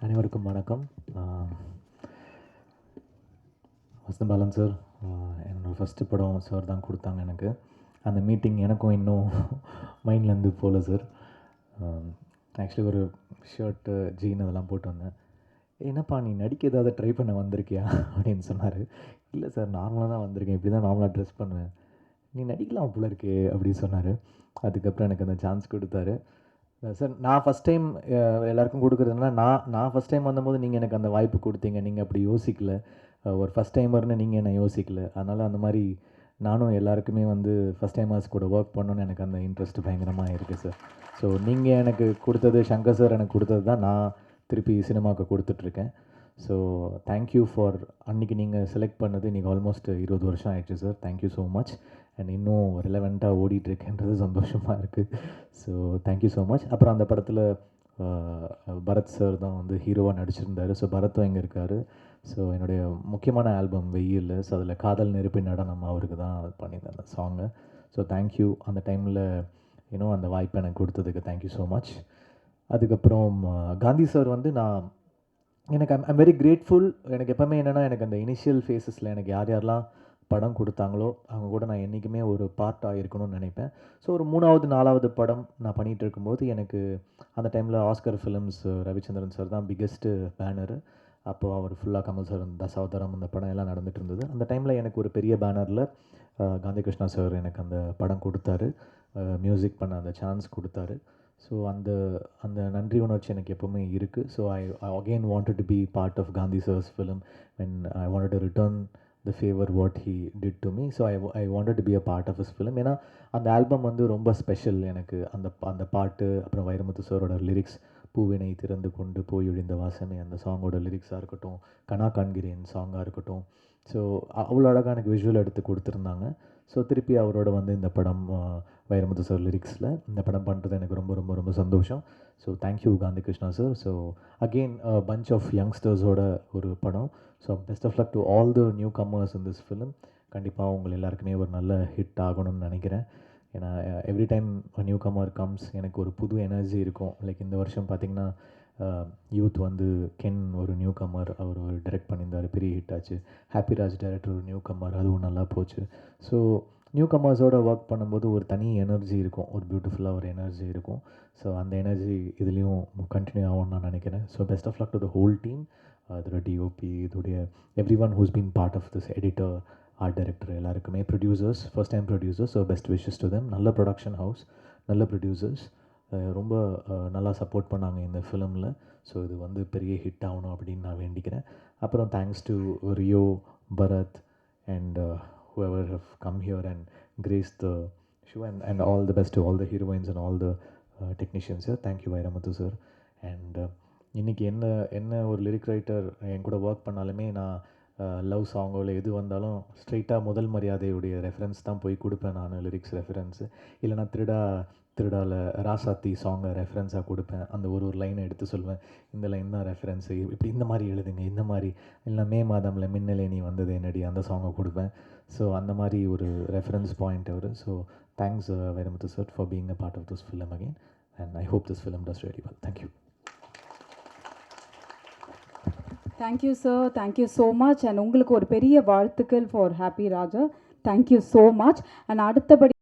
அனைவருக்கும் வணக்கம். வசந்தபாலன் சார் என்னோடய ஃபஸ்ட்டு படம் சார் தான் கொடுத்தாங்க எனக்கு. அந்த மீட்டிங் எனக்கும் இன்னும் மைண்ட்லேருந்து போகல சார். ஆக்சுவலி ஒரு ஷர்ட்டு, ஜீன் அதெல்லாம் போட்டு வந்தேன். என்னப்பா நீ நடிக்க ஏதாவது ட்ரை பண்ண வந்திருக்கியா அப்படின்னு சொன்னார். இல்லை சார், நார்மலாக தான் வந்திருக்கேன், இப்படி தான் நார்மலாக ட்ரெஸ் பண்ணுவேன். நீ நடிக்கலாம் போல இருக்கே அப்படின்னு சொன்னார். அதுக்கப்புறம் எனக்கு அந்த சான்ஸ் கொடுத்தாரு. சார், நான் ஃபஸ்ட் டைம் எல்லாருக்கும் கொடுக்குறதுனா, நான் ஃபஸ்ட் டைம் வந்தபோது நீங்கள் எனக்கு அந்த வாய்ப்பு கொடுத்தீங்க. நீங்கள் அப்படி யோசிக்கல. ஒரு ஃபஸ்ட் டைமர்னு நீங்கள் என்ன யோசிக்கல. அதனால் அந்த மாதிரி நானும் எல்லாருக்குமே வந்து ஃபஸ்ட் டைமர்ஸ் கூட ஒர்க் பண்ணணுன்னு எனக்கு அந்த இன்ட்ரெஸ்ட் பயங்கரமாக இருக்குது சார். ஸோ நீங்கள் எனக்கு கொடுத்தது, சங்கர் சார் எனக்கு கொடுத்தது தான் நான் திருப்பி சினிமாவுக்கு கொடுத்துட்ருக்கேன். ஸோ தேங்க்யூ ஃபார் அன்றைக்கி நீங்கள் செலக்ட் பண்ணது. இன்றைக்கி ஆல்மோஸ்ட் 20 வருஷம் ஆயிடுச்சு sir. Thank you so much. And இன்னும் ரிலவெண்ட்டாக ஓடிட்டுருக்கேன்றது சந்தோஷமாக இருக்குது. So thank you so much. அப்புறம் அந்த படத்தில் பரத் சார் தான் வந்து ஹீரோவாக நடிச்சிருந்தார். ஸோ பரத்தும் இங்கே இருக்கார். ஸோ என்னுடைய முக்கியமான ஆல்பம் வெயில். ஸோ அதில் காதல் நெருப்பி நடனம் அவருக்கு தான் பண்ணியிருந்தேன் அந்த சாங்கு. So thank you. அந்த டைமில் இன்னும் அந்த வாய்ப்பை எனக்கு கொடுத்ததுக்கு தேங்க்யூ ஸோ மச். அதுக்கப்புறம் காந்தி சார் வந்து எனக்கு ஐம் வெரி கிரேட்ஃபுல். எனக்கு எப்போவுமே என்னென்னா, எனக்கு அந்த இனிஷியல் ஃபேஸஸில் எனக்கு யார் யாரெல்லாம் படம் கொடுத்தாங்களோ அவங்க கூட நான் என்றைக்குமே ஒரு பார்ட்டாக இருக்கணும்னு நினைப்பேன். ஸோ ஒரு 3வது 4வது படம் நான் பண்ணிகிட்டு இருக்கும்போது எனக்கு அந்த டைமில் ஆஸ்கர் ஃபிலிம்ஸ் ரவிச்சந்திரன் சார் தான் பிக்கெஸ்ட்டு பேனரு. அப்போது அவர் ஃபுல்லாக கமல் சார் தசாவதாரம் அந்த படம் எல்லாம் நடந்துகிட்டு இருந்தது. அந்த டைமில் எனக்கு ஒரு பெரிய பேனரில் காந்தி கிருஷ்ணா சார் எனக்கு அந்த படம் கொடுத்தாரு. மியூசிக் பண்ண அந்த சான்ஸ் கொடுத்தாரு. ஸோ அந்த அந்த நன்றி உணர்ச்சி எனக்கு எப்போவுமே இருக்குது. So I again wanted to be part of Gandhi sir's film when I wanted to return the favour what he did to me. So I wanted to be a part of his film. ஏன்னா அந்த album வந்து ரொம்ப special எனக்கு. அந்த பாட்டு, அப்புறம் வைரமுத்து சாரோட lyrics, பூவினை திறந்து கொண்டு போய் ஒழிந்த வாசமே, அந்த சாங்கோட லிரிக்ஸாக இருக்கட்டும், கனா காண்கிறேன் சாங்காக இருக்கட்டும். ஸோ அவ்வளோ அழகாக எனக்கு விஷுவல் எடுத்து கொடுத்துருந்தாங்க. ஸோ திருப்பி அவரோட வந்து இந்த படம் வைரமுத்து சார் லிரிக்ஸில் இந்த படம் பண்ணுறது எனக்கு ரொம்ப ரொம்ப ரொம்ப சந்தோஷம். So thank you Gandhi Krishna sir. So again punch of யங்ஸ்டர்ஸோட ஒரு படம். So best of luck to all the newcomers in this film. கண்டிப்பாக உங்கள் எல்லாருக்குமே ஒரு நல்ல ஹிட் ஆகணும்னு நினைக்கிறேன். ஏன்னா every time newcomer comes எனக்கு ஒரு புது எனர்ஜி இருக்கும். லைக் இந்த வருஷம் பார்த்திங்கன்னா யூத் வந்து கென் ஒரு நியூ கம்மர், அவர் ஒரு டைரக்ட் பண்ணியிருந்தார், பெரிய ஹிட் ஆச்சு. ஹாப்பிராஜ் டைரக்டர் ஒரு நியூ கம்மர், அதுவும் நல்லா போச்சு. ஸோ நியூ கம்மர்ஸோட ஒர்க் பண்ணும்போது ஒரு தனி எனர்ஜி இருக்கும், ஒரு பியூட்டிஃபுல்லாக ஒரு எனர்ஜி இருக்கும். ஸோ அந்த எனர்ஜி இதுலேயும் கண்டினியூ ஆகும்னு நான் நினைக்கிறேன். So best of luck to the whole team. இதோட டிஓபி, இதோடைய everyone who's been part of this, editor, art director, எல்லாருக்குமே, producers, first time producers. So best wishes to them. நல்ல production house, நல்ல producers, ரொம்ப நல்லா support பண்ணாங்க இந்த ஃபிலிமில். ஸோ இது வந்து பெரிய ஹிட் ஆகணும் அப்படின்னு நான் வேண்டிக்கிறேன். அப்புறம் thanks to Rio, Bharath and whoever have come here and graced the show, and all the best to all the heroines and all the technicians here. Thank you Vairamuthu sir. And இன்றைக்கி என்ன ஒரு லிரிக் ரைட்டர் என் கூட work பண்ணாலுமே நான் love சாங்கோ இல்லை எது வந்தாலும் ஸ்ட்ரெயிட்டாக முதல் மரியாதையுடைய ரெஃபரன்ஸ் தான் போய் கொடுப்பேன் நான், லிரிக்ஸ் ரெஃபரன்ஸு. இல்லைனா திருடாவில் ராசாத்தி சாங்கை ரெஃபரன்ஸாக கொடுப்பேன். அந்த ஒரு லைனை எடுத்து சொல்வேன், இந்த லைன் தான் ரெஃபரன்ஸு, இப்படி இந்த மாதிரி எழுதுங்க, இந்த மாதிரி. இல்லை மே மாதமில் மின்னலே நீ வந்தது என்னடி, அந்த சாங்கை கொடுப்பேன். ஸோ அந்த மாதிரி ஒரு ரெஃபரன்ஸ் பாயிண்ட் அவர். So thanks Vairamuthu sir for being a part of this film again. And I hope this film does very well. Thank you. Thank you sir, thank you so much. And உங்களுக்கு ஒரு பெரிய வாழ்த்துக்கள் for happy Raja. Thank you so much. And அடுத்தபடி